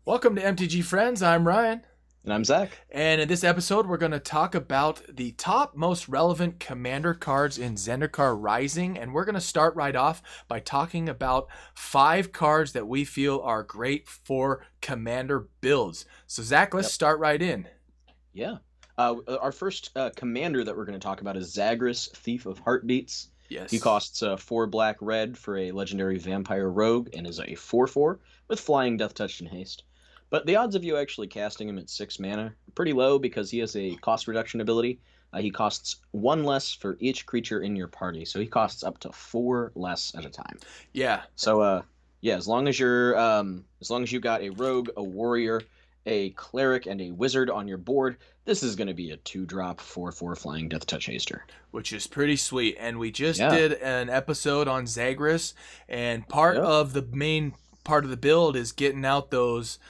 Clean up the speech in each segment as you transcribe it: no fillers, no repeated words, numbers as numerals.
Welcome to MTG Friends. I'm Ryan. And I'm Zach. And in this episode, we're going to talk about the top most relevant commander cards in Zendikar Rising. And we're going to start right off by talking about 5 cards that we feel are great for commander builds. So, Zach, let's start right in. Yeah. Our first commander that we're going to talk about is Zagras, Thief of Heartbeats. Yes. He costs 4 black red for a legendary vampire rogue and is a 4/4 with flying, death touch, and haste. But the odds of you actually casting him at 6 mana are pretty low because he has a cost reduction ability. He costs 1 less for each creature in your party, so he costs up to 4 less at a time. Yeah. So yeah, as long as you got a rogue, a warrior, a cleric, and a wizard on your board, this is going to be a 2-drop 4/4 flying death touch haster, which is pretty sweet. And we just did an episode on Zagras, and part of the main part of the build is getting out those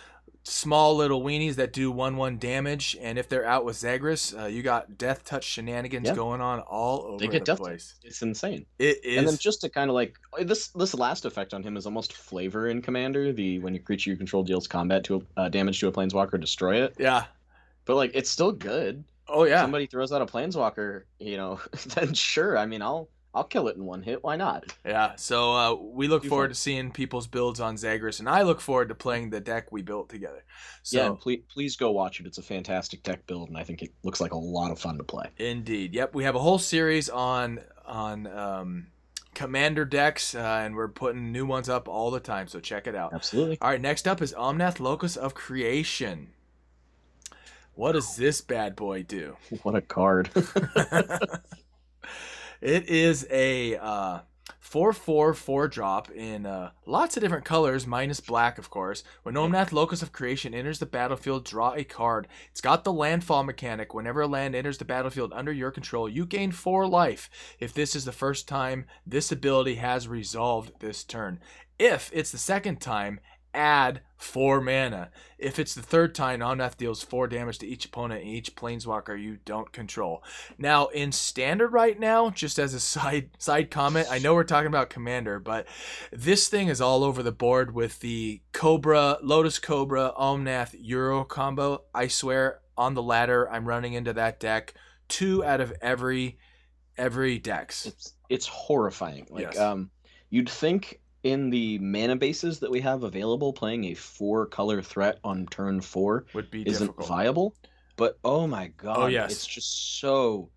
small little weenies that do 1/1 damage, and if they're out with Zagras, you got death touch shenanigans going on all over the place. It's insane. It is. And then just to kind of like this last effect on him is almost flavor in Commander. When your creature you control deals combat to damage to a planeswalker, destroy it. Yeah. But like it's still good. Oh yeah. If somebody throws out a planeswalker, then sure. I mean, I'll kill it in 1 hit. Why not? Yeah, so we look forward to seeing people's builds on Zagras, and I look forward to playing the deck we built together. So, yeah, please go watch it. It's a fantastic deck build, and I think it looks like a lot of fun to play. Indeed. Yep, we have a whole series on Commander decks, and we're putting new ones up all the time, so check it out. Absolutely. All right, next up is Omnath, Locus of Creation. What does this bad boy do? What a card. It is a 4/4 4-drop in lots of different colors, minus black, of course. When Omnath, Locus of Creation enters the battlefield, draw a card. It's got the landfall mechanic. Whenever a land enters the battlefield under your control, you gain 4 life. If this is the first time this ability has resolved this turn. If it's the second time, add 4 mana. If it's the third time, Omnath deals 4 damage to each opponent and each planeswalker you don't control. Now, in standard right now, just as a side comment, I know we're talking about Commander, but this thing is all over the board with the Cobra, Lotus Cobra, Omnath Euro combo. I swear, on the ladder, I'm running into that deck 2 out of every dex. It's horrifying. Like, you'd think in the mana bases that we have available, playing a 4-color threat on turn 4 would be isn't difficult. Viable. But oh my god, oh, yes. It's just so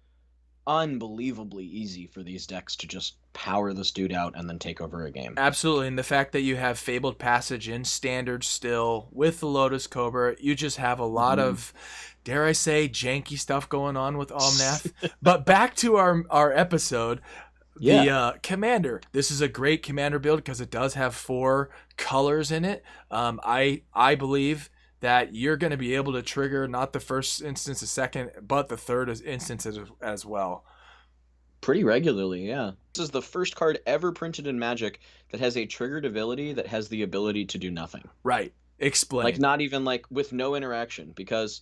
unbelievably easy for these decks to just power this dude out and then take over a game. Absolutely, and the fact that you have Fabled Passage in standard still with the Lotus Cobra, you just have a lot of, dare I say, janky stuff going on with Omnath. But back to our episode. The Commander. This is a great Commander build because it does have 4 colors in it. I believe that you're going to be able to trigger not the first instance, the second, but the third instance as well. Pretty regularly, yeah. This is the first card ever printed in Magic that has a triggered ability that has the ability to do nothing. Right. Explain. Like not even like with no interaction, because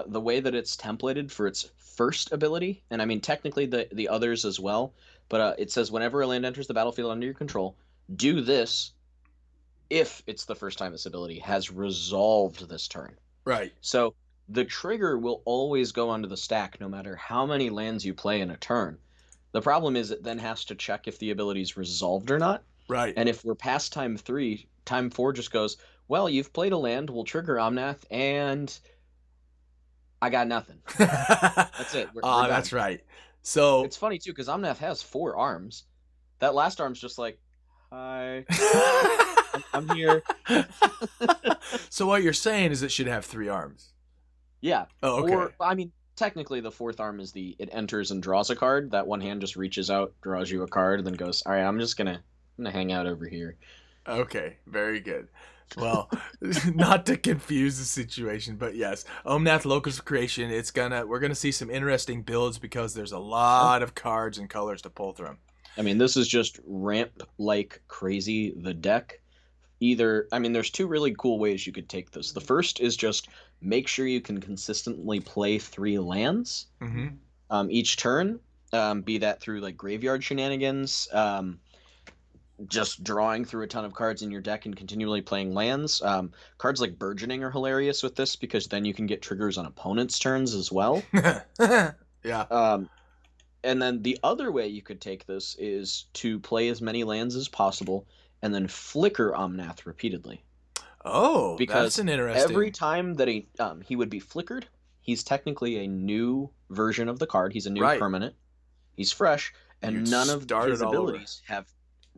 the way that it's templated for its first ability, and I mean technically the others as well, but it says whenever a land enters the battlefield under your control, do this if it's the first time this ability has resolved this turn. Right. So the trigger will always go onto the stack no matter how many lands you play in a turn. The problem is it then has to check if the ability's resolved or not. Right. And if we're past time 3, time 4 just goes, well, you've played a land, we'll trigger Omnath, and I got nothing. That's it. We're done. That's right. So it's funny too because Omnath has 4 arms. That last arm's just like, hi, I'm here. So what you're saying is it should have 3 arms. Yeah. Oh, okay. Or I mean, technically the 4th arm is it enters and draws a card. That one hand just reaches out, draws you a card, and then goes, all right, I'm gonna hang out over here. Okay, very good. Well, not to confuse the situation, but yes, Omnath, Locus of Creation. We're gonna see some interesting builds because there's a lot of cards and colors to pull through. I mean, this is just ramp like crazy. The deck, there's 2 really cool ways you could take this. The first is just make sure you can consistently play 3 lands each turn, be that through like graveyard shenanigans, just drawing through a ton of cards in your deck and continually playing lands. Cards like Burgeoning are hilarious with this because then you can get triggers on opponents' turns as well. Yeah. Um, and then the other way you could take this is to play as many lands as possible and then flicker Omnath repeatedly. Oh, that's Because an every interesting. time that he would be flickered, he's technically a new version of the card. He's a new Right. permanent. He's fresh, You'd and none of start it his all over. abilities have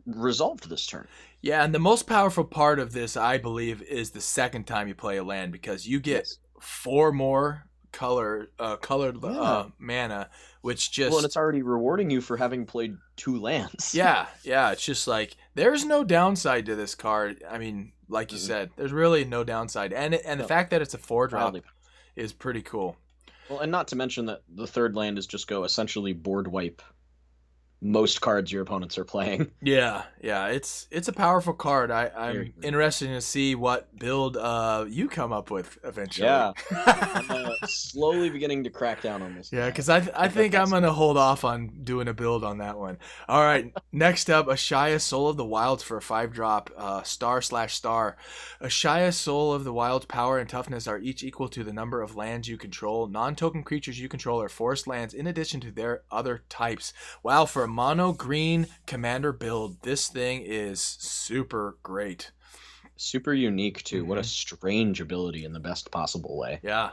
resolved this turn. Yeah, and the most powerful part of this, I believe, is the second time you play a land because you get Yes. 4 more colored Yeah. mana, which Well, and just it's already rewarding you for having played 2 lands. yeah, it's just like there's no downside to this card. I mean, like you said, there's really no downside, and the No, fact that it's a 4 drop mildly. is pretty cool. Well, and not to mention that the third land is just go essentially board wipe most cards your opponents are playing. Yeah, it's a powerful card. Very, I'm very interested to see what build you come up with eventually. Yeah, I'm slowly beginning to crack down on this Yeah, guy. because I But think I'm that's gonna hold off on doing a build on that one. All right, next up, Ashaya Soul of the Wilds for a 5 drop, star/star. Ashaya Soul of the Wilds power and toughness are each equal to the number of lands you control. Non-token creatures you control are forest lands in addition to their other types. Wow, for a mono green commander build, this thing is super great. super unique too. What a strange ability in the best possible way. Yeah.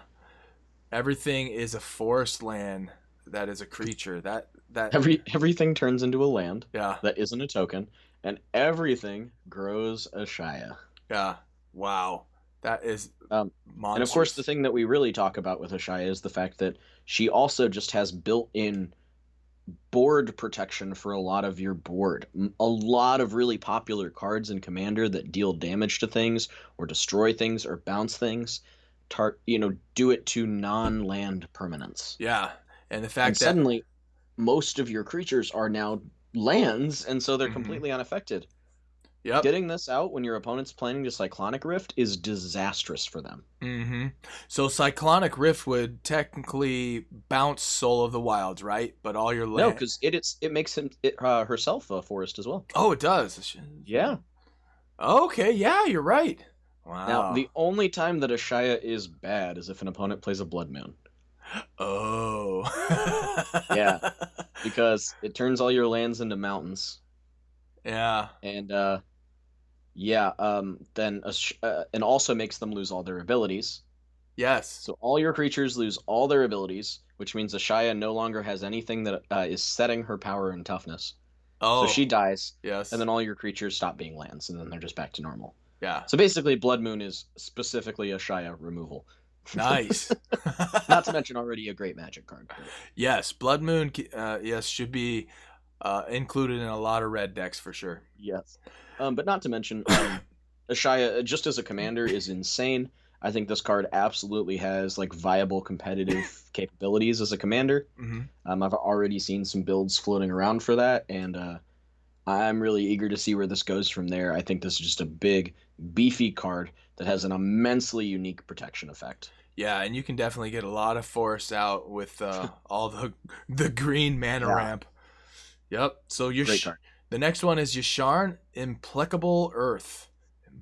Everything is a forest land that is a creature. That Everything turns into a land yeah. that isn't a token, and everything grows a Shia. Yeah. Wow. That is monstrous. And of course, the thing that we really talk about with Ashaya is the fact that she also just has built-in board protection for a lot of your board. A lot of really popular cards in Commander that deal damage to things or destroy things or bounce things, do it to non-land permanents. Yeah. And the And fact that suddenly, most of your creatures are now lands, and so they're completely unaffected. yep. Getting this out when your opponent's planning to Cyclonic Rift is disastrous for them. So Cyclonic Rift would technically bounce Soul of the Wilds, right? But all your No, land. because it makes herself a forest as well. Oh, it does. Yeah. Okay. Yeah, you're right. Wow. Now, the only time that a Shia is bad is if an opponent plays a Blood Moon. Oh. Yeah, because it turns all your lands into mountains. Yeah. And then and also makes them lose all their abilities. Yes. So all your creatures lose all their abilities, which means the Shia no longer has anything that is setting her power and toughness. Oh. So she dies. Yes. And then all your creatures stop being lands, and then they're just back to normal. Yeah. So basically, Blood Moon is specifically a Shia removal. Nice. Not to mention already a great Magic card. Yes, Blood Moon. Yes, should be included in a lot of red decks for sure. Yes. But not to mention, Ashaya, just as a commander, is insane. I think this card absolutely has like viable competitive capabilities as a commander. I've already seen some builds floating around for that, and I'm really eager to see where this goes from there. I think this is just a big, beefy card that has an immensely unique protection effect. Yeah, and you can definitely get a lot of force out with all the green mana ramp. Yep. So Great card. the next one is Yasharn Implacable Earth.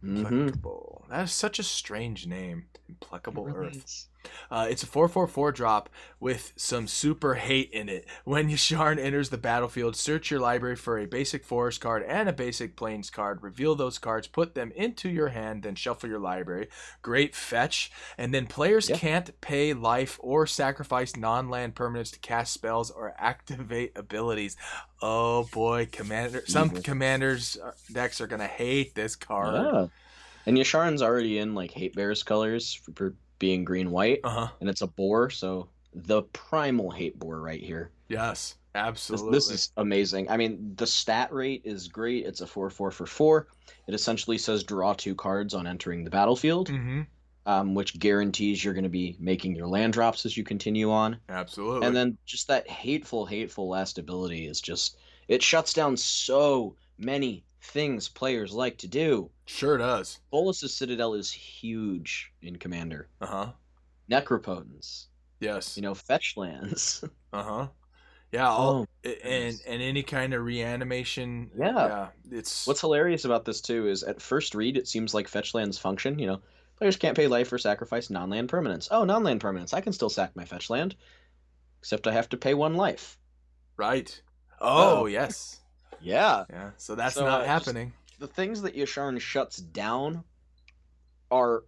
Implacable. That is such a strange name. Implacable Earth. It's a 4/4/4 drop with some super hate in it. When Yasharn enters the battlefield, search your library for a basic forest card and a basic plains card. Reveal those cards, put them into your hand, then shuffle your library. Great fetch. And then players can't pay life or sacrifice non-land permanents to cast spells or activate abilities. Oh boy, some commanders decks are gonna hate this card. Yeah. And Yasharn's already in like Hate Bear's colors for being green-white, and it's a boar, so the primal hate boar right here. Yes, absolutely. This is amazing. I mean, the stat rate is great. It's a 4/4 for 4. It essentially says draw 2 cards on entering the battlefield, which guarantees you're going to be making your land drops as you continue on. Absolutely. And then just that hateful last ability is just, it shuts down so many things players like to do. Sure does. Bolas's Citadel is huge in Commander. Uh-huh. Necropotence. Yes. Fetch lands. Uh-huh. Yeah, Oh, and goodness. any kind of reanimation. Yeah. Yeah, it's What's hilarious about this too is at first read it seems like fetch lands function. Players can't pay life or sacrifice non-land permanents. Oh, non-land permanents. I can still sack my fetch land, except I have to pay 1 life. right. Uh Oh, oh. yes. Yeah. Yeah, so that's So not just happening. the things that Yasharn shuts down are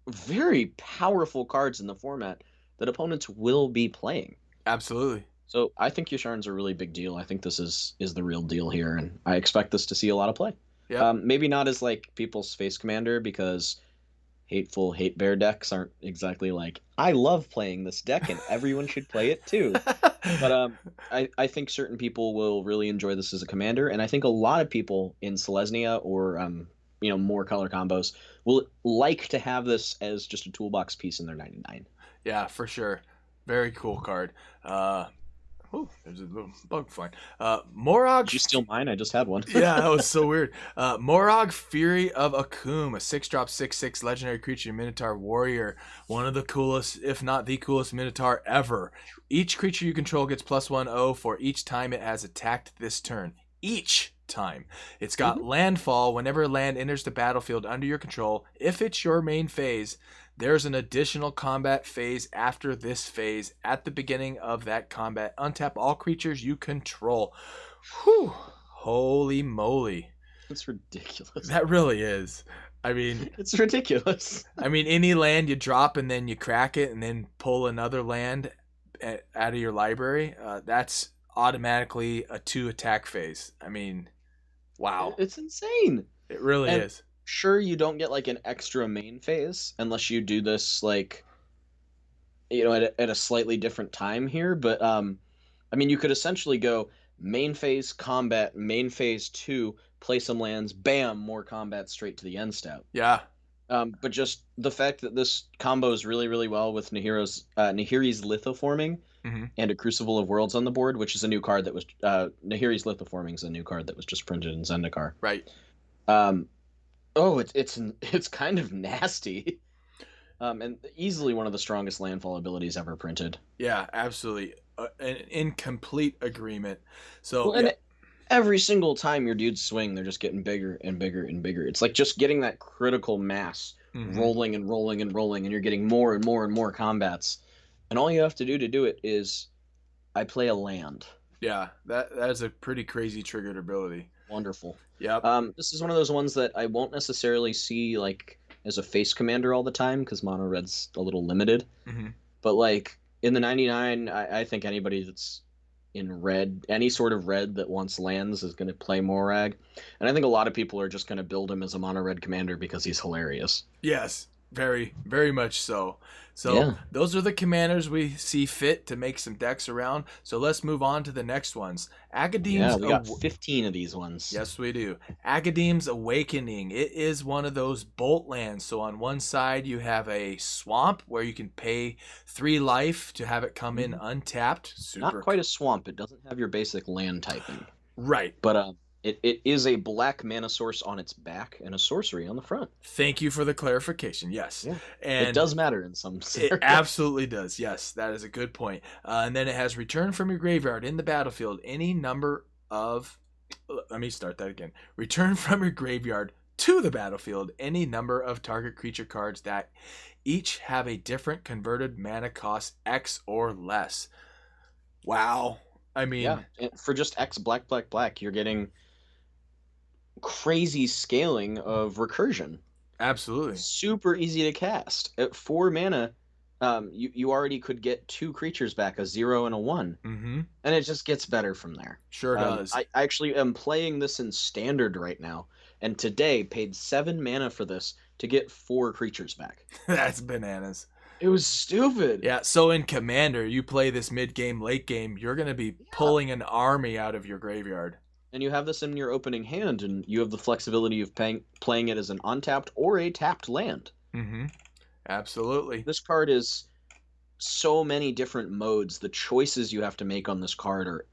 very powerful cards in the format that opponents will be playing. Absolutely. So I think Yasharn's a really big deal. I think this is the real deal here, and I expect this to see a lot of play. Yep. Maybe not as like people's face commander because hateful hate bear decks aren't exactly like I love playing this deck and everyone should play it too. But I think certain people will really enjoy this as a commander, and I think a lot of people in Selesnya or more color combos will like to have this as just a toolbox piece in their 99. Yeah, for sure. Very cool card. Uh, oh, there's a little bug flying. Morog. Did you steal mine? I just had one. Yeah, that was so weird. Morog, Fury of Akum, a 6-drop 6/6 legendary creature, Minotaur warrior, one of the coolest, if not the coolest Minotaur ever. Each creature you control gets +1/+0 for each time it has attacked this turn. Each time. It's got Mhm. landfall whenever land enters the battlefield under your control. If it's your main phase, there's an additional combat phase after this phase. At the beginning of that combat, untap all creatures you control. Whew. Holy moly. It's ridiculous. That really is. I mean, It's ridiculous. any land you drop and then you crack it and then pull another land out of your library, that's automatically a 2 attack phase. I mean, wow. It's insane. It really And is. sure, you don't get like an extra main phase unless you do this like at a slightly different time here. But I mean, you could essentially go main phase combat, main phase two, play some lands, bam, more combat straight to the end step. Yeah. But just the fact that this combos really, really well with Nahiri's Lithoforming Hmm. and a Crucible of Worlds on the board, which is a new card that was Nahiri's Lithoforming is a new card that was just printed in Zendikar. Right. Um, oh, it's kind of nasty. And easily one of the strongest landfall abilities ever printed. Yeah, absolutely. In complete agreement. So, Well, yeah. and every single time your dudes swing, they're just getting bigger and bigger and bigger. It's like just getting that critical mass Hmm. rolling and rolling and rolling, and you're getting more and more and more combats. And all you have to do it is I play a land. Yeah, that's a pretty crazy triggered ability. Wonderful. Yep. This is one of those ones that I won't necessarily see like as a face commander all the time because mono red's a little limited. Hmm. But like in the 99, I think anybody that's in red, any sort of red that wants lands is going to play Morag. And I think a lot of people are just going to build him as a mono red commander because he's hilarious. Yes, very, very much so. So Yeah. those are the commanders we see fit to make some decks around. So let's move on to the next ones. Yeah, Academ's we got 15 of these ones. Yes, we do. Academ's Awakening. It is one of those bolt lands. So on one side you have a swamp where you can pay 3 life to have it come in untapped. Not Super quite a swamp. It doesn't have your basic land typing. right. But it is a black mana source on its back and a sorcery on the front. Thank you for the clarification. Yes. Yeah. And It does matter in some it scenarios. absolutely does. Yes, that is a good point. And then it has return from your graveyard in the battlefield any number of. Let me start that again. Return from your graveyard to the battlefield any number of target creature cards that each have a different converted mana cost X or less. Wow. I mean, Yeah, and for just X black black black, you're getting crazy scaling of recursion. absolutely. Super easy to cast. At 4 mana, you already could get 2 creatures back, a 0 and a 1. Mm-hmm. And it just gets better from there. Sure does. I actually am playing this in standard right now, and today paid 7 mana for this to get 4 creatures back. That's bananas. It was stupid. Yeah, so in Commander, you play this mid game, late game, you're going to be pulling an army out of your graveyard. And you have this in your opening hand, and you have the flexibility of playing it as an untapped or a tapped land. Mm-hmm. Absolutely. This card is so many different modes. The choices you have to make on this card are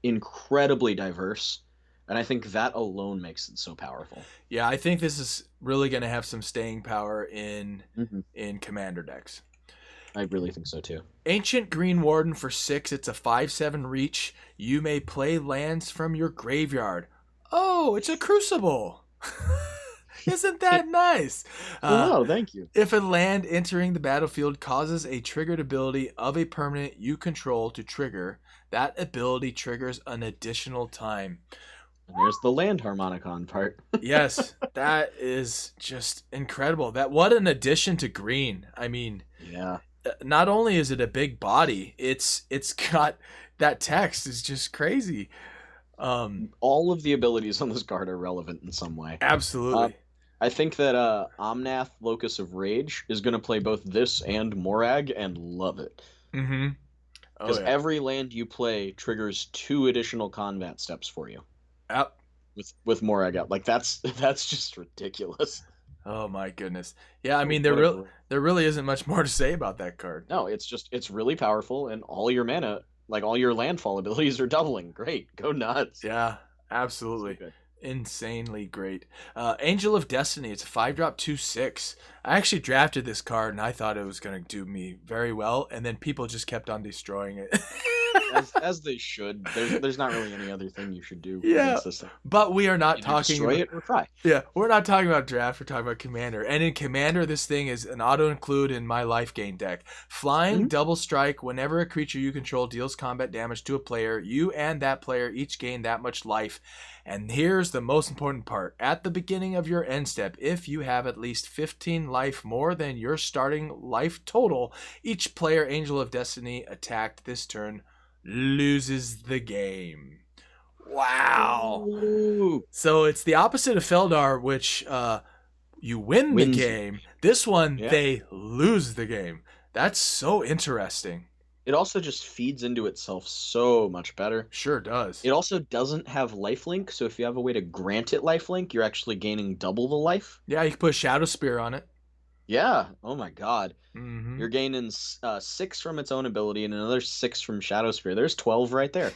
incredibly diverse, and I think that alone makes it so powerful. Yeah, I think this is really going to have some staying power in Mm-hmm. in Commander decks. I really think so too. Ancient Green Warden for 6. It's a 5/7 reach. You may play lands from your graveyard. Oh, it's a Crucible. Isn't that nice? Oh, thank you. If a land entering the battlefield causes a triggered ability of a permanent you control to trigger, that ability triggers an additional time. And there's the land harmonicon part. Yes, that is just incredible. What an addition to green. I mean, Yeah. not only is it a big body, it's got that text is just crazy. All of the abilities on this card are relevant in some way. Absolutely. I think that Omnath, Locus of Rage, is going to play both this and Morag and love it. Mm-hmm. Because every land you play triggers 2 additional combat steps for you. Yep. With Morag out. Like, that's just ridiculous. Oh my goodness. Yeah, I mean there really isn't much more to say about that card. No, it's really powerful, and all your mana, like all your landfall abilities, are doubling. Great, go nuts. Yeah, absolutely. So Insanely great. Angel of Destiny. It's a 5-drop 2/6. I actually drafted this card and I thought it was going to do me very well, and then people just kept on destroying it. as they should. There's not really any other thing you should do. Yeah, but we are not talking destroy it or cry. Yeah, we're not talking about draft. We're talking about Commander. And in Commander, this thing is an auto include in my life gain deck. Flying, double strike. Whenever a creature you control deals combat damage to a player, you and that player each gain that much life. And here's the most important part. At the beginning of your end step, if you have at least 15 life more than your starting life total, each player Angel of Destiny attacked this turn loses the game. Wow. Ooh. So it's the opposite of Feldar, which you win the game. This one, they lose the game. That's so interesting. It also just feeds into itself so much better. Sure does. It also doesn't have lifelink, so if you have a way to grant it lifelink, you're actually gaining double the life. Yeah, you can put Shadow Spear on it. Yeah. Oh my god. Mm-hmm. You're gaining 6 from its own ability and another 6 from Shadow Spear. There's 12 right there.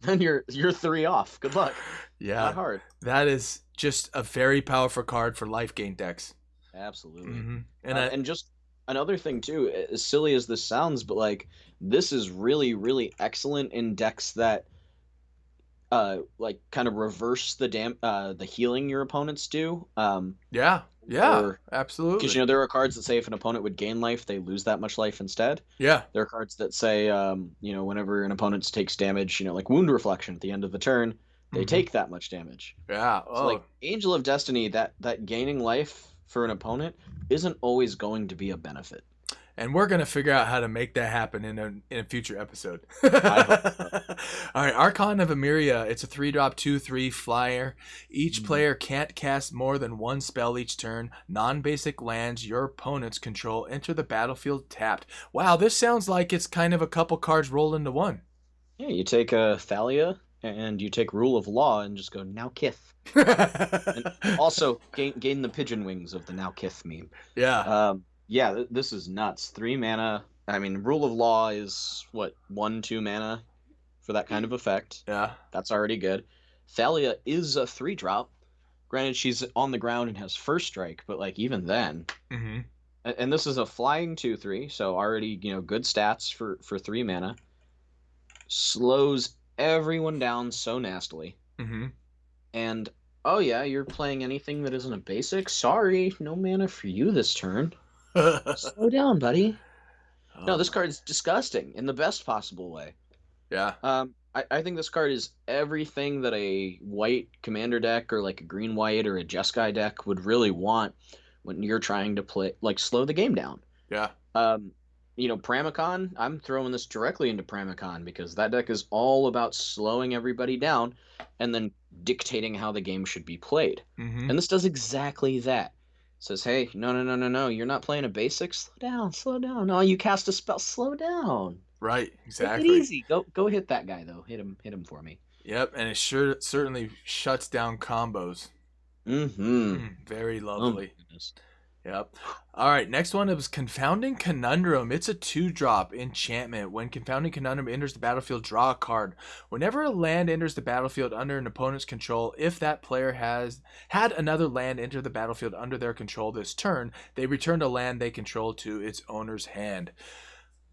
Then you're 3 off. Good luck. Yeah. Not hard. That is just a very powerful card for life gain decks. Absolutely. Mm-hmm. And just another thing too, as silly as this sounds, but like this is really, really excellent in decks that like kind of reverse the healing your opponents do. Yeah, absolutely. Because there are cards that say if an opponent would gain life, they lose that much life instead. Yeah. There are cards that say whenever an opponent takes damage, like Wound Reflection at the end of the turn, they take that much damage. Yeah. So like Angel of Destiny, that gaining life for an opponent isn't always going to be a benefit. And we're going to figure out how to make that happen in a future episode. I hope so. All right, Archon of Emeria. It's a 3-drop 2/3 flyer. Each player can't cast more than 1 spell each turn. Non-basic lands your opponents control enter the battlefield tapped. Wow, this sounds like it's kind of a couple cards rolled into one. Yeah, you take a Thalia and you take Rule of Law and just go now Kith. And also gain the pigeon wings of the now Kith meme. Yeah. Yeah, this is nuts. 3 mana. I mean, Rule of Law is, 1-2 mana for that kind of effect. Yeah. That's already good. Thalia is a 3-drop. Granted, she's on the ground and has first strike, but, even then. Mm-hmm. And this is a flying 2/3, so already, good stats for 3 mana. Slows everyone down so nastily. Mm-hmm. And, oh yeah, you're playing anything that isn't a basic? Sorry, no mana for you this turn. Slow down, buddy. No, this card's disgusting in the best possible way. Yeah. I think this card is everything that a white commander deck or like a green-white or a Jeskai deck would really want when you're trying to play, slow the game down. Yeah. Pramicon, I'm throwing this directly into Pramicon because that deck is all about slowing everybody down and then dictating how the game should be played. Mm-hmm. And this does exactly that. Says, hey, no, you're not playing a basic. Slow down. No, you cast a spell. Slow down. Right, exactly. Take it easy. Go hit that guy though. Hit him for me. Yep, and it certainly shuts down combos. Mm-hmm. Very lovely. Oh, Yep. All right, next one is Confounding Conundrum. It's a 2-drop enchantment. When Confounding Conundrum enters the battlefield, draw a card. Whenever a land enters the battlefield under an opponent's control, if that player has had another land enter the battlefield under their control this turn, they return a land they control to its owner's hand.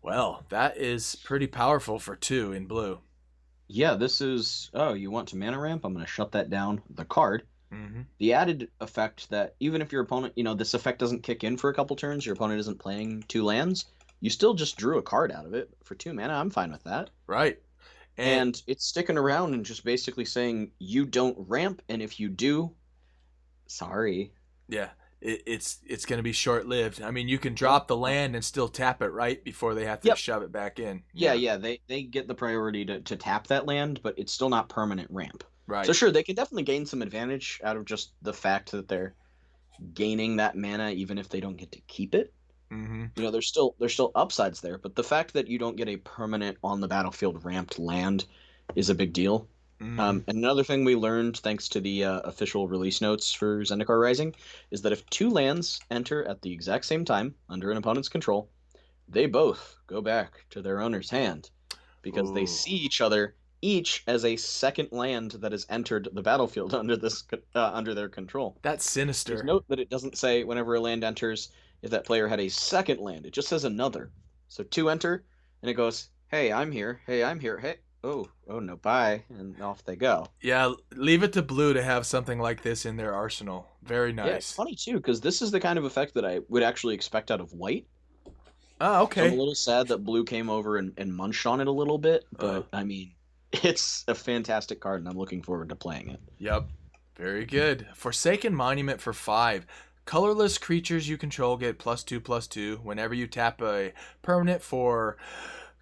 Well, that is pretty powerful for 2 in blue. Yeah, this is. Oh, you want to mana ramp? I'm going to shut that down. The card. Mm-hmm. The added effect that even if your opponent, this effect doesn't kick in for a couple turns, your opponent isn't playing 2 lands, you still just drew a card out of it for 2 mana. I'm fine with that. Right. And it's sticking around and just basically saying you don't ramp, and if you do, sorry. Yeah, it's going to be short-lived. I mean, you can drop the land and still tap it right before they have to shove it back in. Yeah. They get the priority to tap that land, but it's still not permanent ramp. Right. So sure, they can definitely gain some advantage out of just the fact that they're gaining that mana, even if they don't get to keep it. Mm-hmm. There's still upsides there, but the fact that you don't get a permanent on the battlefield ramped land is a big deal. Mm-hmm. And another thing we learned, thanks to the official release notes for Zendikar Rising, is that if 2 lands enter at the exact same time under an opponent's control, they both go back to their owner's hand because they see each other each as a second land that has entered the battlefield under their control. That's sinister. Just note that it doesn't say whenever a land enters if that player had a second land. It just says another. So 2 enter, and it goes, hey, I'm here. Hey, I'm here. Hey, oh no, bye, and off they go. Yeah, leave it to blue to have something like this in their arsenal. Very nice. Yeah, it's funny too, because this is the kind of effect that I would actually expect out of white. Oh, okay. So I'm a little sad that blue came over and munched on it a little bit, but I mean, it's a fantastic card, and I'm looking forward to playing it. Yep. Very good. Forsaken Monument for 5. Colorless creatures you control get +2/+2. Whenever you tap a permanent for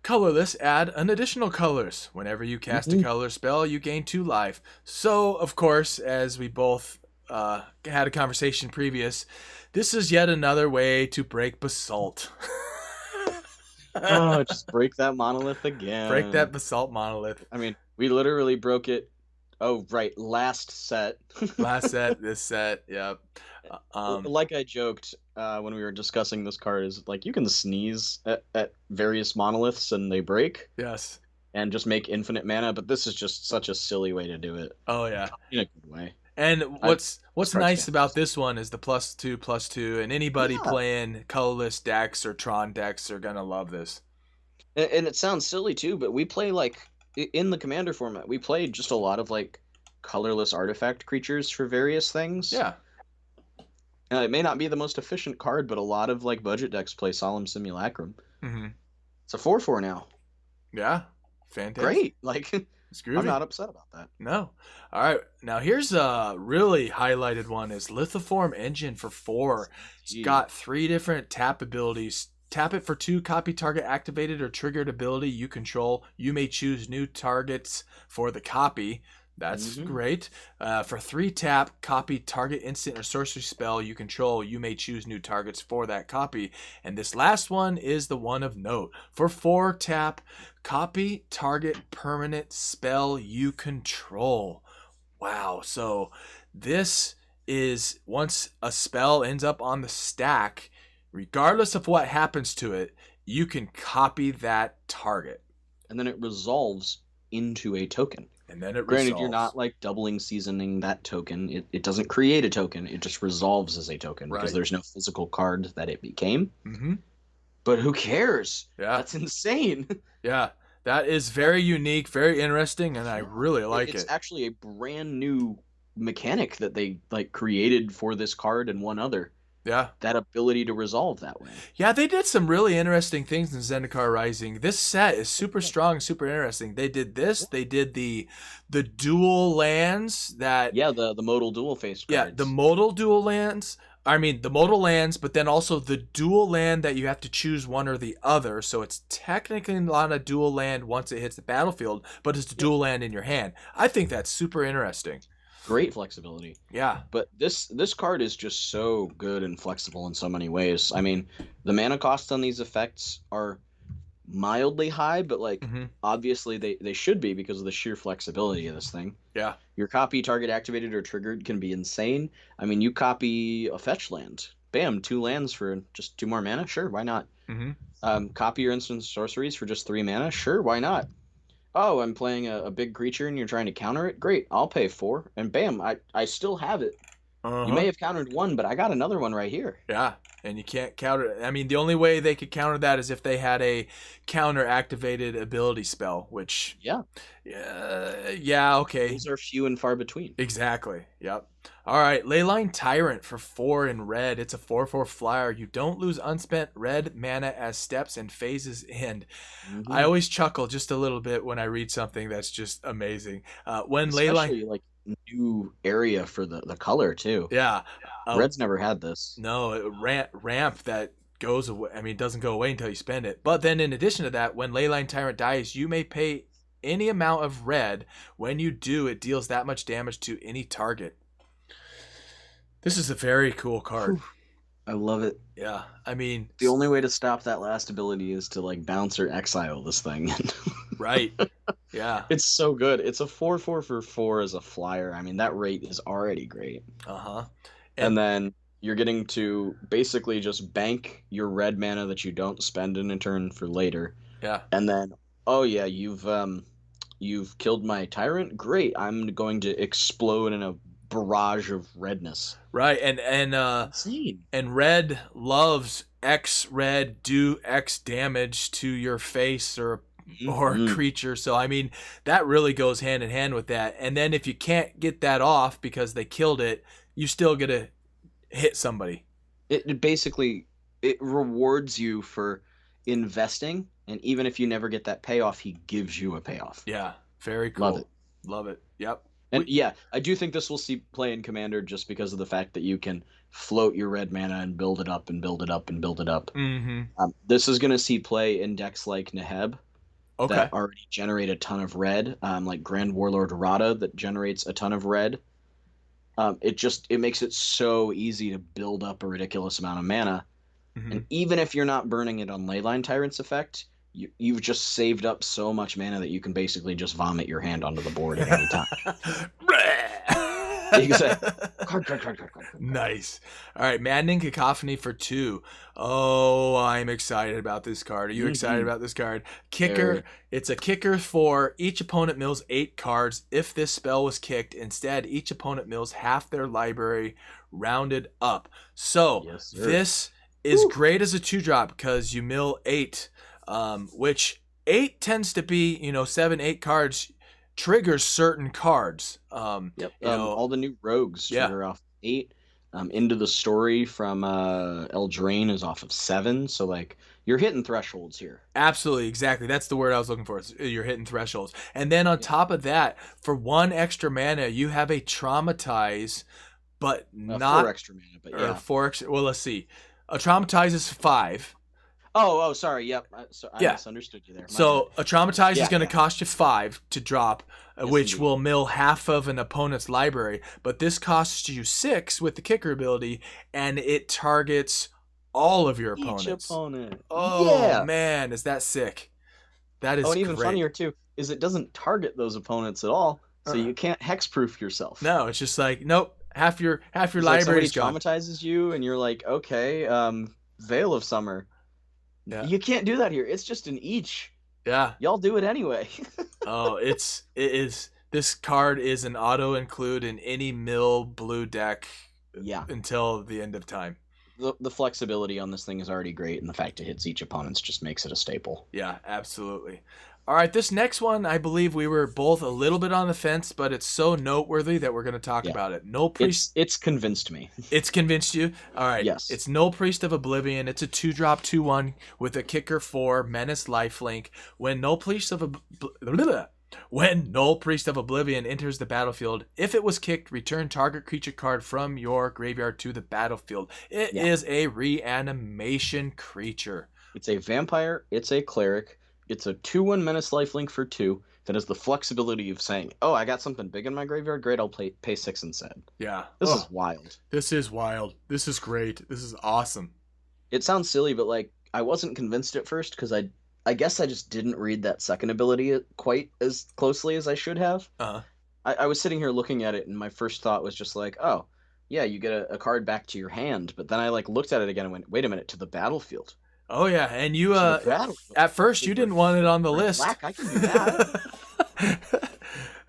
colorless, add an additional colors. Whenever you cast a color spell, you gain 2 life. So, of course, as we both had a conversation previous, this is yet another way to break Basalt. Oh, just break that monolith again. Break that Basalt monolith. I mean, we literally broke it. Oh, right. Last set. Last set, this set. Yep. Like I joked when we were discussing this card, is like you can sneeze at various monoliths and they break. Yes. And just make infinite mana, but this is just such a silly way to do it. Oh, yeah. In a good way. And what's nice about this one is the +2/+2, and anybody playing colorless decks or Tron decks are gonna love this. And it sounds silly too, but we play like in the commander format, we play just a lot of like colorless artifact creatures for various things. Yeah. It may not be the most efficient card, but a lot of like budget decks play Solemn Simulacrum. Mm-hmm. It's a 4/4 now. Yeah. Fantastic. Great. Like, I'm not upset about that. No. All right. Now here's a really highlighted one is Lithoform Engine for 4. It's got 3 different tap abilities. Tap it for 2 copy target activated or triggered ability you control. You may choose new targets for the copy. That's great. For 3 tap, copy target instant or sorcery spell you control. You may choose new targets for that copy. And this last one is the one of note. For 4 tap, copy target permanent spell you control. Wow. So this is once a spell ends up on the stack, regardless of what happens to it, you can copy that target. And then it resolves into a token. And then it Granted, resolves. you're not like doubling seasoning that token. It doesn't create a token. It just resolves as a token because there's no physical card that it became. Mm-hmm. But who cares? Yeah. That's insane. Yeah. That is very unique, very interesting, and I really like it. It's actually a brand new mechanic that they like created for this card and one other. Yeah. That ability to resolve that way. Yeah, they did some really interesting things in Zendikar Rising. This set is super strong, super interesting. They did this. They did the dual lands that... Yeah, the modal dual face cards. Yeah, the modal dual lands. I mean, the modal lands, but then also the dual land that you have to choose one or the other. So it's technically not a dual land once it hits the battlefield, but it's a dual land in your hand. I think that's super interesting. Great flexibility. Yeah. But this card is just so good and flexible in so many ways. I mean, the mana costs on these effects are mildly high, but like obviously they should be because of the sheer flexibility of this thing. Yeah. Your copy target activated or triggered can be insane. I mean, you copy a fetch land. bam, 2 lands for just 2 more mana. Sure, why not? Mm-hmm. Copy your instant sorceries for just 3 mana. Sure, why not? Oh, I'm playing a big creature and you're trying to counter it. Great, I'll pay 4, and bam, I still have it. You may Uh-huh. have countered 1, but I got another one right here. Yeah, and you can't counter. I mean, the only way they could counter that is if they had a counter activated ability spell, which, Yeah, yeah, okay, those are few and far between. exactly. Yep. All right, Leyline Tyrant for 4 in red. It's a 4/4 flyer. You don't lose unspent red mana as steps and phases end. I Hmm. always chuckle just a little bit when I read something that's just amazing. When Leyline, Especially like new area for the color too. yeah, uh, Red's never had this. no, ramp that goes away. I mean, doesn't go away until you spend it. But then, in addition to that, when Leyline Tyrant dies, you may pay any amount of red. When you do, it deals that much damage to any target. This is a very cool card. Whew, I love it. Yeah, I mean, The only way to stop that last ability is to like bounce or exile this thing. right? Yeah. It's so good. It's a 4/4 for 4 as a flyer. I mean, that rate is already great. Uh huh. And And then you're getting to basically just bank your red mana that you don't spend in a turn for later. yeah, And then, oh yeah, you've killed my tyrant. Great. I'm going to explode in a barrage of redness. right. Insane. And red loves X red do X damage to your face or Mhm. creature. So I mean that really goes hand in hand with that. And then if you can't get that off because they killed it, you still get to hit somebody. It basically it rewards you for investing, and even if you never get that payoff, he gives you a payoff. Yeah, very Love cool. it. Love it. Yep. And yeah, I do think this will see play in Commander just because of the fact that you can float your red mana and build it up and build it up and build it up. Mm-hmm. This is going to see play in decks like Neheb Okay. that already generate a ton of red, like Grand Warlord Rada that generates a ton of red. It makes it so easy to build up a ridiculous amount of mana, Mm-hmm. and even if you're not burning it on Leyline Tyrant's effect, you've just saved up so much mana that you can basically just vomit your hand onto the board at any time. Exactly. Nice. All right, Maddening Cacophony for 2. Oh, I'm excited about this card. Are you excited Mhm. about this card? Kicker. Very. It's a kicker for each opponent mills 8 cards. If this spell was kicked, instead, each opponent mills half their library rounded up. So, Yes, sir. this is Woo. great as a 2-drop because you mill 8, which 8 tends to be, 7, 8 cards triggers certain cards. Yep. You know, All the new rogues yeah. trigger off 8. Into the Story from Eldraine is off of 7. So like you're hitting thresholds here. Absolutely, exactly. That's the word I was looking for. You're hitting thresholds. And then on top of that, for 1 extra mana, you have a Traumatize, but not 4 extra mana, but or yeah. 4 extra. Well, let's see. A Traumatize is 5. Oh, sorry. Yep. I Yeah. misunderstood you there. My So a Traumatize Yeah, is going to yeah. cost you 5 to drop, Yes, which indeed. will mill half of an opponent's library. But this costs you 6 with the kicker ability, and it targets all of your Each opponents. opponent. Oh Yeah. man, is that sick? That is Oh, and even great. funnier too is it doesn't target those opponents at all, so Uh-uh. you can't hexproof yourself. No, it's just like nope. Half your It's like somebody library's gone. traumatizes you, and you're like, okay, Veil of Summer. Yeah. You can't do that here. It's just an each. Yeah. Y'all do it anyway. Oh, it is. This card is an auto include in any mill blue deck. Yeah. Until the end of time. The flexibility on this thing is already great, and the fact it hits each opponent just makes it a staple. Yeah, absolutely. All right, this next one, I believe we were both a little bit on the fence, but it's so noteworthy that we're going to talk Yeah. about it. No priest. It's convinced me. It's convinced you? All right. Yes. It's No Priest of Oblivion. It's a 2-drop 2/1 with a kicker 4 menace lifelink. When No Priest of Oblivion enters the battlefield, if it was kicked, return target creature card from your graveyard to the battlefield. It is a reanimation creature. It's a vampire, it's a cleric, it's a 2/1 menace lifelink for 2 that has the flexibility of saying, oh, I got something big in my graveyard, great, I'll pay 6 instead. Yeah. This is wild. This is wild. This is great. This is awesome. It sounds silly, but like I wasn't convinced at first because I guess I just didn't read that second ability quite as closely as I should have. Uh-huh. I was sitting here looking at it, and my first thought was just like, oh, yeah, you get a card back to your hand. But then I like looked at it again and went, wait a minute, to the battlefield. Oh yeah, and you To the battlefield. at first you Wait, didn't want it on the red, list. black, I can do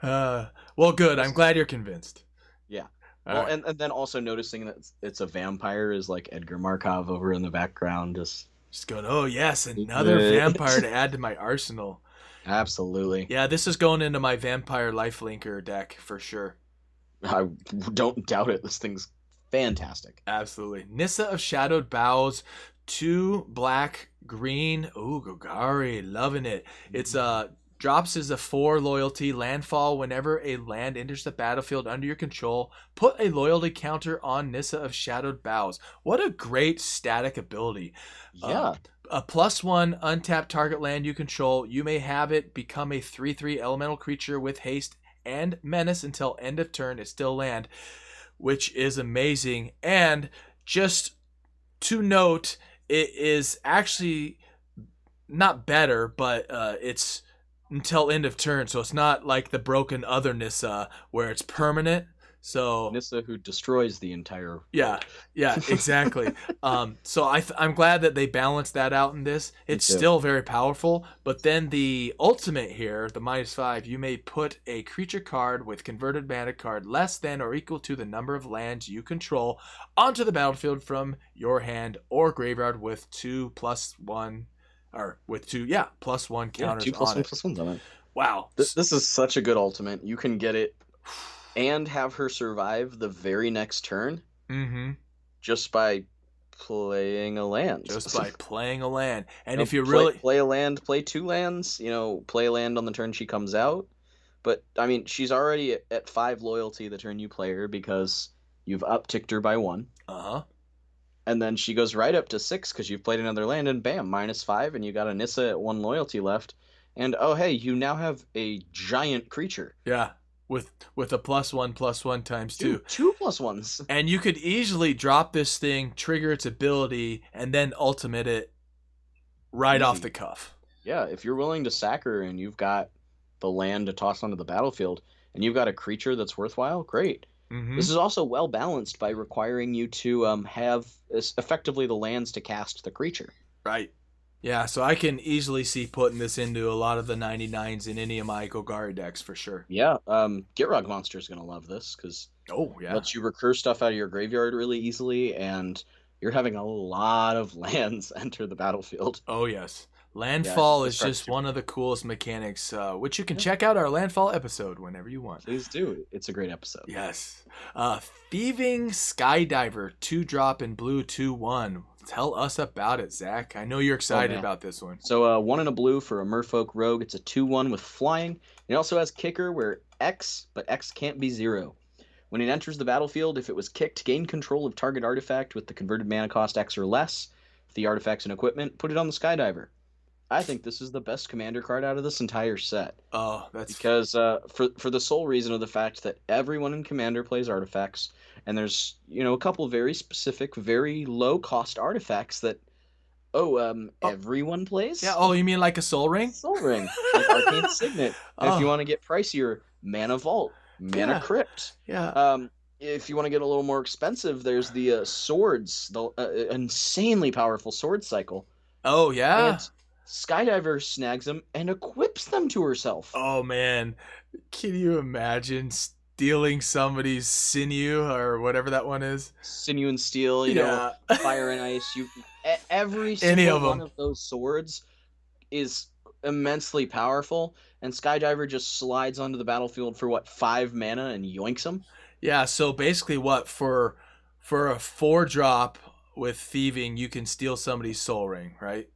that. Well, good. I'm glad you're convinced. Yeah. All Well, right. and then also noticing that it's a vampire is like Edgar Markov over in the background. Just going, oh yes, another vampire to add to my arsenal. Absolutely. Yeah, this is going into my vampire lifelinker deck for sure. I don't doubt it. This thing's fantastic. Absolutely. Nissa of Shadowed Boughs, 2 black, green. Ooh, Gogari, loving it. It's drops is a 4 loyalty landfall. Whenever a land enters the battlefield under your control, put a loyalty counter on Nissa of Shadowed Boughs. What a great static ability. Yeah. A +1 untapped target land you control. You may have it become a 3/3 elemental creature with haste and menace until end of turn. It's still land, which is amazing. And just to note, it is actually not better, but it's until end of turn, so it's not like the broken otherness where it's permanent. So Nissa who destroys the entire yeah, yeah, exactly. So I'm glad that they balanced that out in this. It's still very powerful, but then the ultimate here, the -5, you may put a creature card with converted mana card less than or equal to the number of lands you control onto the battlefield from your hand or graveyard with 2+1, or with 2, +1 counters 2+1 on it. +1s on it. Wow, This is such a good ultimate. You can get it and have her survive the very next turn just by playing a land. Just by playing a land. And You if you know, really play a land, play 2 lands, play a land on the turn she comes out. But I mean, she's already at 5 loyalty the turn you play her because you've upticked her by 1. And then she goes right up to 6 because you've played another land, and bam, -5, and you got a Nissa at 1 loyalty left. And oh hey, you now have a giant creature. Yeah, with a +1/+1 times 2. 2+1s. And you could easily drop this thing, trigger its ability, and then ultimate it right off the cuff. Yeah, if you're willing to sack her and you've got the land to toss onto the battlefield, and you've got a creature that's worthwhile, great. This is also well balanced by requiring you to have effectively the lands to cast the creature. Right. Yeah, so I can easily see putting this into a lot of the 99s in any of my Golgari decks for sure. Yeah, Gitrog Monster is going to love this because it lets you recur stuff out of your graveyard really easily, and you're having a lot of lands enter the battlefield. Oh, yes. Landfall is just one of the coolest mechanics, which you can check out our Landfall episode whenever you want. Please do. It's a great episode. Yes. Thieving Skydiver, 2-drop in blue, 2/1. Tell us about it, Zach. I know you're excited about this one. So 1 and a blue for a Merfolk Rogue. It's a 2/1 with flying. It also has kicker where X, but X can't be 0. When it enters the battlefield, if it was kicked, gain control of target artifact with the converted mana cost X or less. If the artifact's an equipment, put it on the Skydiver. I think this is the best commander card out of this entire set. Oh, that's because for the sole reason of the fact that everyone in Commander plays artifacts, and there's a couple very specific, very low cost artifacts that everyone plays. Yeah. Oh, you mean like a Soul Ring? Soul Ring, like Arcane Signet. And if you want to get pricier, Mana Vault, Mana Crypt. Yeah. If you want to get a little more expensive, there's the swords, the insanely powerful sword cycle. Oh yeah. And Skydiver snags them and equips them to herself. Oh man, can you imagine stealing somebody's sinew or whatever that one is? Sinew and steel, you know, fire and ice. Every single one of those swords is immensely powerful, and Skydiver just slides onto the battlefield for 5 mana and yoinks them. Yeah, so basically, for a 4-drop with thieving, you can steal somebody's soul ring, right?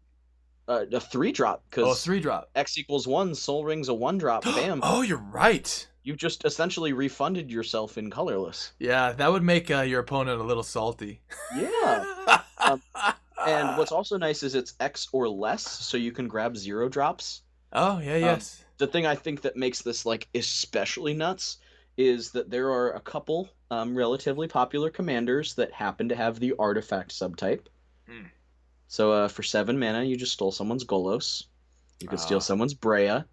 A 3-drop, because 3-drop. X equals 1, Soul Ring's a 1-drop. Bam. Oh, you're right. You've just essentially refunded yourself in colorless. Yeah, that would make your opponent a little salty. Yeah. And what's also nice is it's X or less, so you can grab 0 drops. Oh, yeah, yes. The thing I think that makes this especially nuts is that there are a couple relatively popular commanders that happen to have the artifact subtype. So for 7 mana, you just stole someone's Golos. You could steal someone's Breya.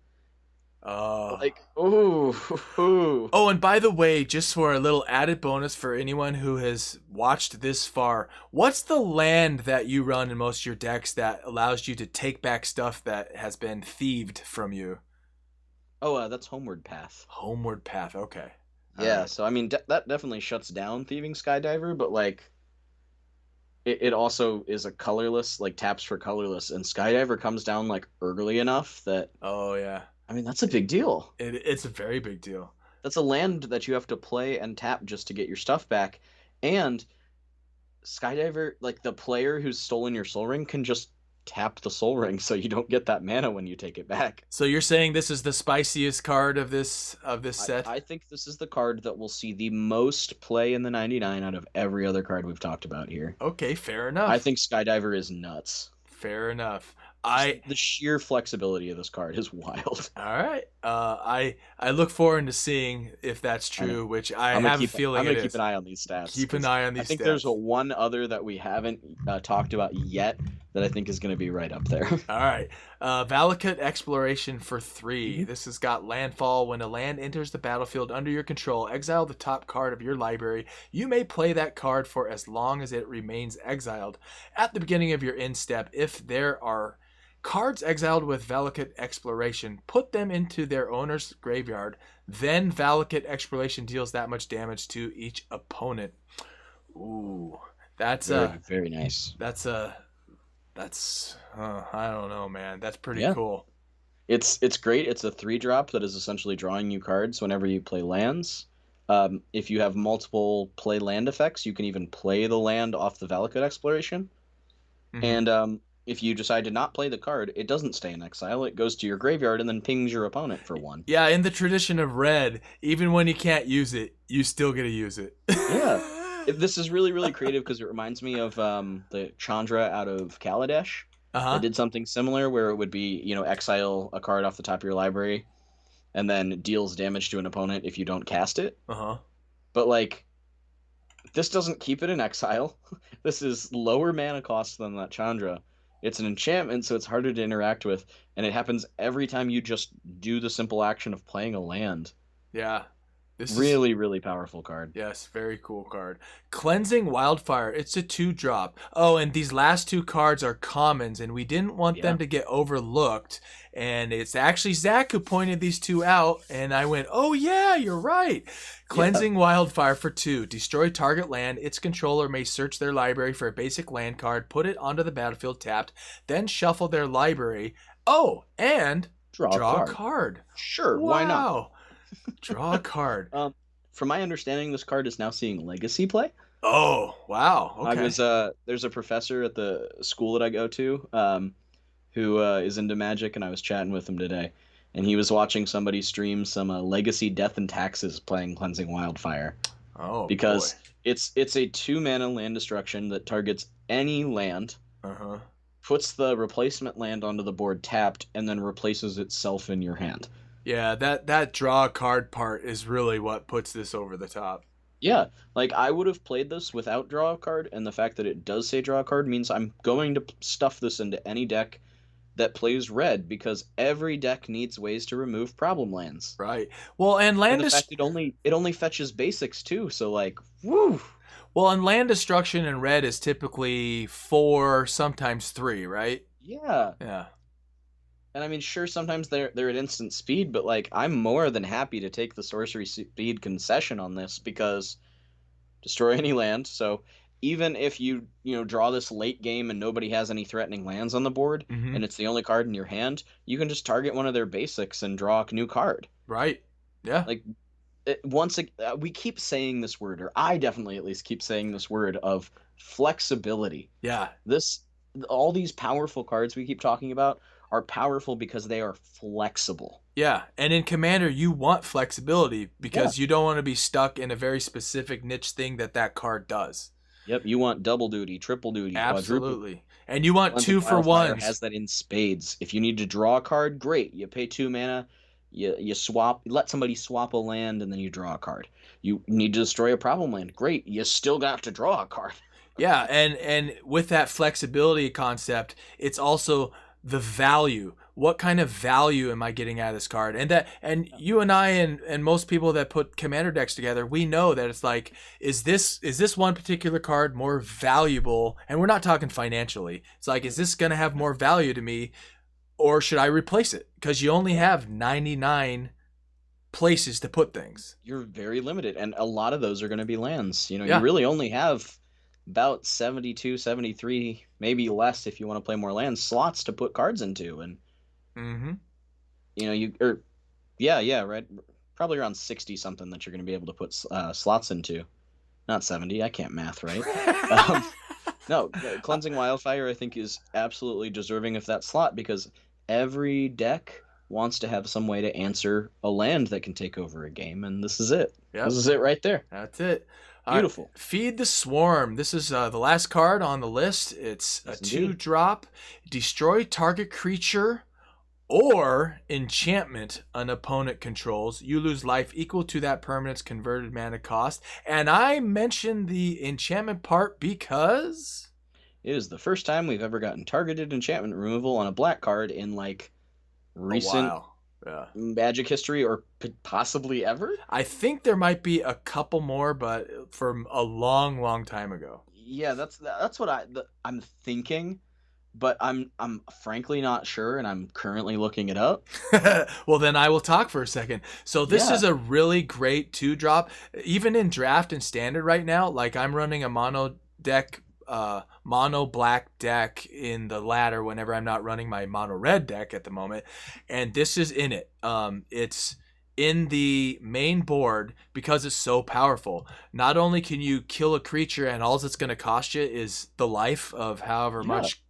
Oh. Like, ooh, ooh. Oh, and by the way, just for a little added bonus for anyone who has watched this far, what's the land that you run in most of your decks that allows you to take back stuff that has been thieved from you? Oh, that's Homeward Path. Homeward Path. Okay. All Yeah, right. so I mean that definitely shuts down Thieving Skydiver, but like it also is a colorless, like taps for colorless, and Skydiver comes down like early enough that Oh yeah. I mean that's a big deal. It's a very big deal. That's a land that you have to play and tap just to get your stuff back, and Skydiver, like the player who's stolen your Soul Ring can just tap the Soul Ring, so you don't get that mana when you take it back. So you're saying this is the spiciest card of this set? I think this is the card that will see the most play in the 99 out of every other card we've talked about here. Okay, fair I enough. think Skydiver is nuts. Fair enough. Just I the sheer flexibility of this card is wild. All right. I look forward to seeing if that's true, which I have a feeling I'm it gonna keep is. an eye on these stats. Keep an 'Cause eye on I these think stats. there's a one other that we haven't talked about yet that I think is gonna be right up there. All right. Valakut Exploration for 3. Mhm. This has got landfall. When a land enters the battlefield under your control, exile the top card of your library. You may play that card for as long as it remains exiled. At the beginning of your end step, if there are cards exiled with Valakut Exploration, put them into their owner's graveyard. Then Valakut Exploration deals that much damage to each opponent. Ooh, that's Very, very nice. that's a that's I don't know, man. That's pretty Yeah. cool. It's great. It's a 3-drop that is essentially drawing you cards whenever you play lands. If you have multiple play land effects, you can even play the land off the Valakut Exploration. Mhm. And if you decide to not play the card, it doesn't stay in exile. It goes to your graveyard and then pings your opponent for 1. Yeah, in the tradition of red, even when you can't use it, you still get to use it. Yeah. This is really, really creative because it reminds me of the Chandra out of Kaladesh. Uh-huh. It did something similar where it would be, exile a card off the top of your library and then deals damage to an opponent if you don't cast it. Uh-huh. But, like, this doesn't keep it in exile. This is lower mana cost than that Chandra. It's an enchantment, so it's harder to interact with, and it happens every time you just do the simple action of playing a land. Yeah. This Really, is really powerful card. Yes, very cool card. Cleansing Wildfire. It's a 2-drop. Oh, and these last 2 cards are commons, and we didn't want them to get overlooked. And it's actually Zach who pointed these 2 out, and I went, oh yeah, you're right. Cleansing Wildfire for 2. Destroy target land. Its controller may search their library for a basic land card, put it onto the battlefield tapped, then shuffle their library. Oh, and draw a card. Sure, Wow. why not? Draw a card. From my understanding, this card is now seeing legacy play. Oh, wow. Okay. I was there's a professor at the school that I go to who is into Magic, and I was chatting with him today, and he was watching somebody stream some Legacy Death and Taxes playing Cleansing Wildfire. Oh, because boy. it's a 2-mana land destruction that targets any land, Uh-huh. puts the replacement land onto the board tapped, and then replaces itself in your hand. Yeah, that draw a card part is really what puts this over the top. Yeah, like I would have played this without draw a card, and the fact that it does say draw a card means I'm going to stuff this into any deck that plays red, because every deck needs ways to remove problem lands. Right. Well, and And the fact it only fetches basics too, so like, woo. Well, and land destruction in red is typically 4, sometimes 3, right? Yeah. Yeah. And I mean, sure, sometimes they're at instant speed, but like I'm more than happy to take the sorcery speed concession on this, because destroy any land. So even if you draw this late game and nobody has any threatening lands on the board, Mhm. and it's the only card in your hand, you can just target one of their basics and draw a new card. Right. Yeah. Like we keep saying this word, or I definitely at least keep saying this word of flexibility. Yeah. All these powerful cards we keep talking about are powerful because they are flexible. Yeah, and in Commander, you want flexibility because you don't want to be stuck in a very specific niche thing that card does. Yep, you want double duty, triple duty, Absolutely. And you want Cleansing 2 for Wildfire 1s. has that in spades. If you need to draw a card, great. You pay 2 mana, you swap, let somebody swap a land, and then you draw a card. You need to destroy a problem land, great. You still got to draw a card. Yeah, and with that flexibility concept, it's also the value. what kind of value am I getting out of this card? And you and I and most people that put commander decks together, we know that it's like, is this one particular card more valuable? And we're not talking financially. It's like, is this going to have more value to me, or should I replace it? Because you only have 99 places to put things. You're very limited, and a lot of those are going to be lands. You Yeah. really only have about 72, 73, maybe less if you want to play more lands, slots to put cards into. And right, probably around 60 something that you're going to be able to put slots into. Not 70, I can't math, right? No, Cleansing Wildfire I think is absolutely deserving of that slot, because every deck wants to have some way to answer a land that can take over a game, and this is it. Yep. This is it right there. That's it. Beautiful. Feed the Swarm. This is the last card on the list. It's a 2-drop. Destroy target creature or enchantment an opponent controls. You lose life equal to that permanent's converted mana cost. And I mentioned the enchantment part because it is the first time we've ever gotten targeted enchantment removal on a black card in recent Magic history, or possibly ever. I think there might be a couple more, but from a long time ago. Yeah, that's what I'm thinking, but I'm frankly not sure, and I'm currently looking it up. Well, then I will talk for a second. So this is a really great 2-drop, even in draft and standard right now. Like, I'm running a mono black deck in the ladder whenever I'm not running my mono red deck at the moment, and this is in it. It's in the main board because it's so powerful. Not only can you kill a creature and all it's going to cost you is the life of however much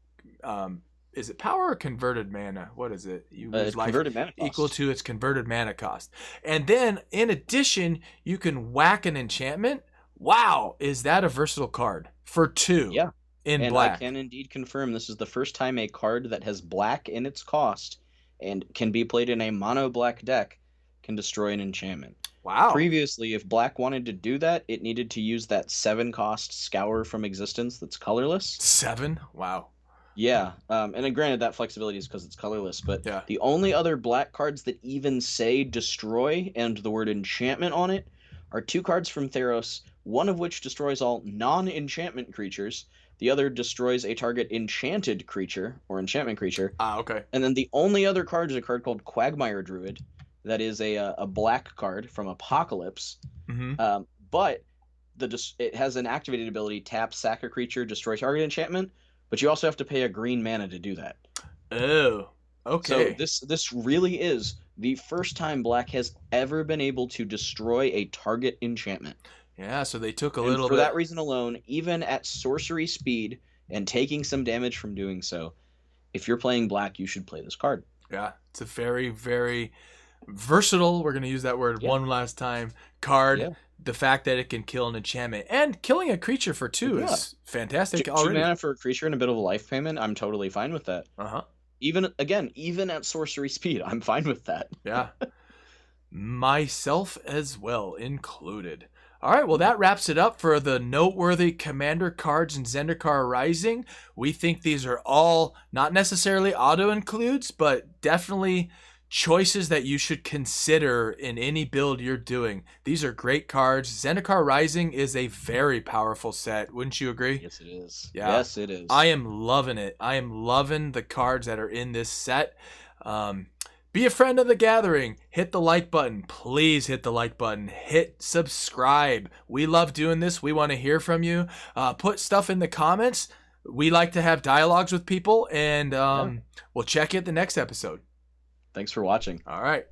is it power or converted mana? What is it? You lose life equal to its converted mana cost. And then in addition, you can whack an enchantment. Wow, is that a versatile card for 2? Yeah. In black. I can indeed confirm this is the first time a card that has black in its cost and can be played in a mono black deck can destroy an enchantment. Wow. Previously, if black wanted to do that, it needed to use that 7-cost Scour from Existence that's colorless. 7? Wow. Yeah, and then granted that flexibility is because it's colorless, but the only other black cards that even say destroy and the word enchantment on it are 2 cards from Theros, one of which destroys all non-enchantment creatures, the other destroys a target enchanted creature or enchantment creature. Okay. And then the only other card is a card called Quagmire Druid, that is a black card from Apocalypse. But it has an activated ability: tap, sack a creature, destroy target enchantment. But you also have to pay a green mana to do that. Oh, okay. So this really is the first time black has ever been able to destroy a target enchantment. Yeah, so they took a little bit. For that reason alone, even at sorcery speed and taking some damage from doing so, if you're playing black, you should play this card. Yeah, it's a very, very versatile, we're going to use that word one last time, card. Yeah. The fact that it can kill an enchantment and killing a creature for 2 is fantastic already. 2 mana for a creature and a bit of a life payment, I'm totally fine with that. Even at sorcery speed, I'm fine with that. Yeah. Myself as well included. All right, well, that wraps it up for the noteworthy commander cards in Zendikar Rising. We think these are all not necessarily auto-includes, but definitely choices that you should consider in any build you're doing. These are great cards. Zendikar Rising is a very powerful set. Wouldn't you agree? Yes, it is. Yeah. Yes, it is. I am loving it. I am loving the cards that are in this set. Be a friend of the gathering. Hit the like button. Please hit the like button. Hit subscribe. We love doing this. We want to hear from you. Put stuff in the comments. We like to have dialogues with people, and we'll check you at the next episode. Thanks for watching. All right.